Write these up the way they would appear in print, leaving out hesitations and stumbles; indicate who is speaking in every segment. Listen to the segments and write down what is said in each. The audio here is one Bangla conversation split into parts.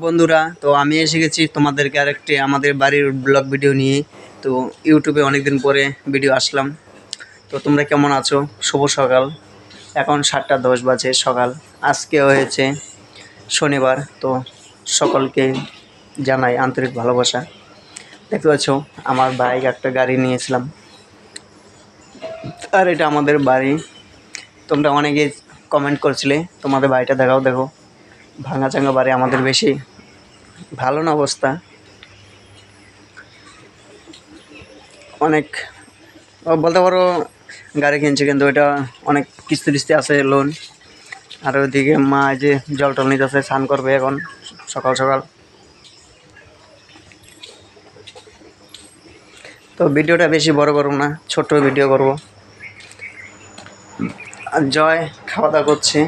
Speaker 1: বন্ধুরা, তো আমি এসে গেছি তোমাদেরকে আরেকটি আমাদের বাড়ির ব্লগ ভিডিও নিয়ে। তো ইউটিউবে অনেক দিন পরে ভিডিও আসলাম। তো তোমরা কেমন আছো? শুভ সকাল। এখন 7:10 বাজে সকাল। আজকে হয়েছে শনিবার। তো সকলকে জানাই আন্তরিক ভালোবাসা। দেখতে পাচ্ছ আমার বাইক একটা গাড়ি নিয়েছিলাম, আর এটা আমাদের বাড়ি। তোমরা অনেকে কমেন্ট করছিলে তোমাদের বাড়িটা দেখাও, দেখো ভাঙা চাঙা বাড়ি, আমাদের বেশি ভালো না অবস্থা। অনেক বলতে পারো গাড়ি কিনছে, কিন্তু এটা অনেক কিস্তি টিস্তি আছে, লোন। আর ওইদিকে মা যে জল টল নিতেছে, স্নান করবে এখন সকাল সকাল। তো ভিডিওটা বেশি বড় করবো না, ছোট্ট ভিডিও করব। আর জয় খাওয়া দাওয়া করছে,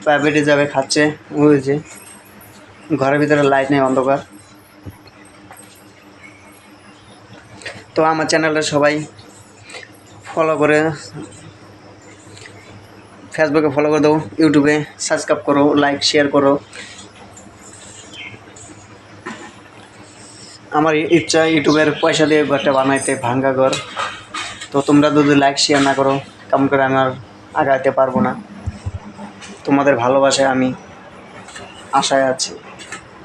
Speaker 1: প্রাইভেটে যাবে, খাচ্ছে। ওই যে ঘরের ভিতরে লাইট নেই, অন্ধকার। তো আমার চ্যানেলটা সবাই ফলো করে, ফেসবুকে ফলো করে দাও, ইউটিউবে সাবস্ক্রাইব করো, লাইক শেয়ার করো। আমার ইচ্ছা ইউটিউবের পয়সা দিয়ে ঘরটা বানাইতে, ভাঙ্গা ঘর। তো তোমরা যদি লাইক শেয়ার না করো, কেমন করে আমি আর আগাইতে পারবো না। তোমাদের ভালোবাসায় আমি আশায় আছি।